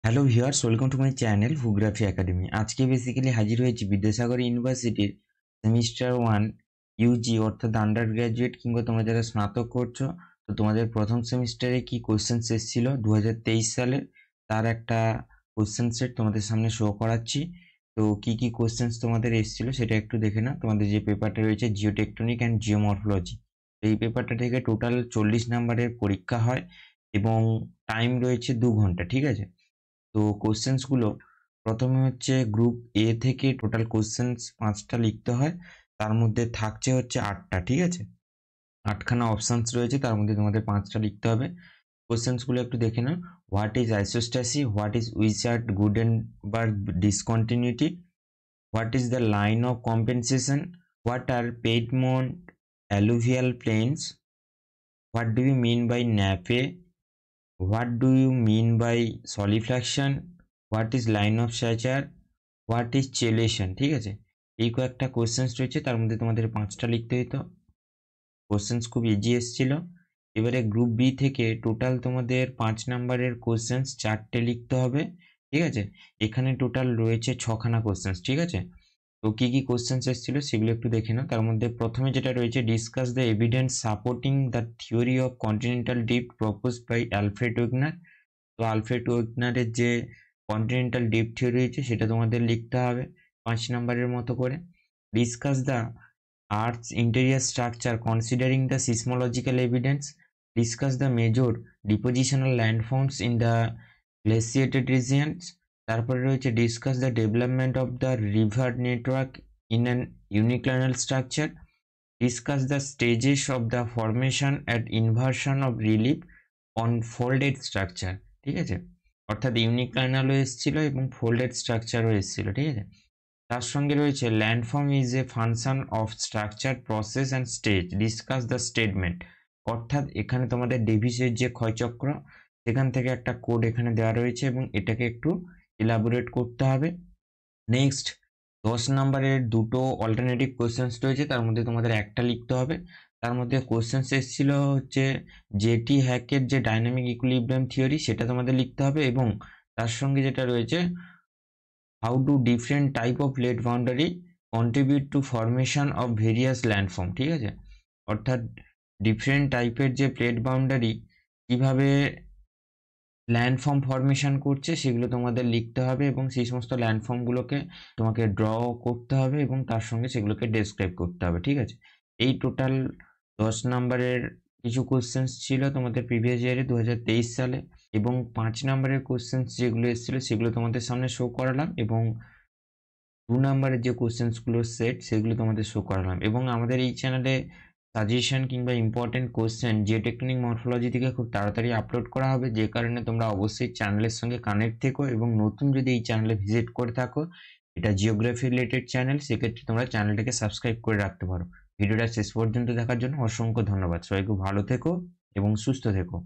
Hello viewers, welcome to my channel ভূগ্রাফি academy. আজকে basically হাজির হয়েছি বিদ্যাসাগর ইউনিভার্সিটির সেমিস্টার 1 ইউজি অর্থাৎ আন্ডার গ্র্যাজুয়েট কিংবা তোমরা যারা স্নাতক করছো, তো তোমাদের প্রথম সেমিস্টারে কি কোশ্চেন্স এসেছিল 2023 সালের তার একটা কোশ্চেন সেট তোমাদের সামনে শো করাচ্ছি। তো কি কি কোশ্চেন্স তোমাদের এসেছিল সেটা একটু দেখে নাও। তোমাদের যে পেপারটা রয়েছে জিওটেকটনিক অ্যান্ড জিওমরফোলজি, এই পেপারটা থেকে টোটাল 40 নাম্বারের পরীক্ষা হয় এবং টাইম রয়েছে 2 ঘন্টা। ঠিক আছে, তো কোশ্চেন্স গুলো প্রথমে হচ্ছে গ্রুপ এ থেকে টোটাল কোশ্চেন্স 5টা লিখতে হয়, তার মধ্যে থাকছে হচ্ছে 8টা। ঠিক আছে, 8খানা অপশনস রয়েছে, তার মধ্যে তোমাদের 5টা লিখতে হবে। কোশ্চেন্স গুলো একটু দেখে নাও। What is isostasy, what is Wiechert Gutenberg discontinuity, what is the line of compensation, what are piedmont alluvial plains, what do you mean by nappe, what do you mean by solifluction, what is line of suture, what is chelation. ঠিক আছে, এই কয়েকটা questions রয়েছে, তার মধ্যে তোমাদের 5টা লিখতে হতো। কোশ্চেন্স খুব ইজি এসেছিল। এবারে গ্রুপ বি থেকে টোটাল তোমাদের 5 নাম্বারের কোশ্চেন্স 4টে লিখতে হবে। ঠিক আছে, এখানে টোটাল রয়েছে 6খানা কোশ্চেন্স। ঠিক আছে, তো কি কি কোশ্চেন্স এসেছিল সেগুলো একটু দেখে নাও। তার মধ্যে প্রথমে যেটা রয়েছে, discuss the evidence supporting the theory of continental drift proposed by Alfred Wegener. তো আলফ্রেড ওয়েগনারের যে কন্টিনেন্টাল ড্রিফট থিওরি রয়েছে সেটা তোমাদের লিখতে হবে 5 নাম্বারের মতো করে। Discuss the earth's interior structure considering the seismological evidence, discuss the major depositional landforms in the glaciated regions. তারপরে রয়েছে discuss the development of the river network in an uniclinal structure, discuss the stages of the formation and inversion of relief on folded structure। ঠিক আছে, অর্থাৎ ইউনিক্লিনালও এসেছিল এবং folded স্ট্রাকচারও এসেছিল। ঠিক আছে, তার সঙ্গে রয়েছে landform is a function of structure process and stage, discuss the statement. অর্থাৎ এখানে তোমাদের ডেভিসের যে ক্ষয়চক্র সেখান থেকে একটা কোড এখানে দেওয়া রয়েছে এবং এটাকে একটু ইলাবোরেট করতে হবে। নেক্সট 10 নাম্বারের দুটো অল্টারনেটিভ কোশ্চেন্স রয়েছে, তার মধ্যে তোমাদের একটা লিখতে হবে। তার মধ্যে কোশ্চেন্স এসেছিল হচ্ছে জেটি হ্যাকের যে ডাইনামিক ইকুইলিব্রিয়াম থিওরি সেটা তোমাদের লিখতে হবে, এবং তার সঙ্গে যেটা রয়েছে how do different type of plate boundary contribute to formation of various landform. ঠিক আছে, অর্থাৎ ডিফারেন্ট টাইপের যে প্লেট বাউন্ডারি কিভাবে ল্যান্ডফর্ম ফরমেশন করছে সেগুলো তোমাদের লিখতে হবে, এবং সেই সমস্ত ল্যান্ডফর্মগুলোকে তোমাকে ড্র করতে হবে এবং তার সঙ্গে সেগুলোকে ডেসক্রাইব করতে হবে। ঠিক আছে, এই টোটাল 10 নাম্বারের কিছু কোশ্চেন্স ছিল তোমাদের প্রিভিয়াস ইয়ারে 2023 সালে, এবং 5 নাম্বারের কোশ্চেন্স যেগুলো এসেছিলো সেগুলো তোমাদের সামনে শো করালাম, এবং 2 নাম্বারের যে কোশ্চেন্সগুলোর সেট সেগুলো তোমাদের শো করালাম। এবং আমাদের এই চ্যানেলে সাজেশন কিংবা ইম্পর্টেন্ট কোশ্চেন জিওটেকটনিক মরফোলজি থেকে খুব তাড়াতাড়ি আপলোড করা হবে, যে কারণে তোমরা অবশ্যই চ্যানেলের সঙ্গে কানেক্ট থেকো, এবং নতুন যদি এই চ্যানেলে ভিজিট করে থাকো, এটা জিওগ্রাফি রিলেটেড চ্যানেল, সেক্ষেত্রে তোমরা চ্যানেলটাকে সাবস্ক্রাইব করে রাখতে পারো। ভিডিওটা শেষ পর্যন্ত দেখার জন্য অসংখ্য ধন্যবাদ। সবাই খুব ভালো থেকো এবং সুস্থ থেকো।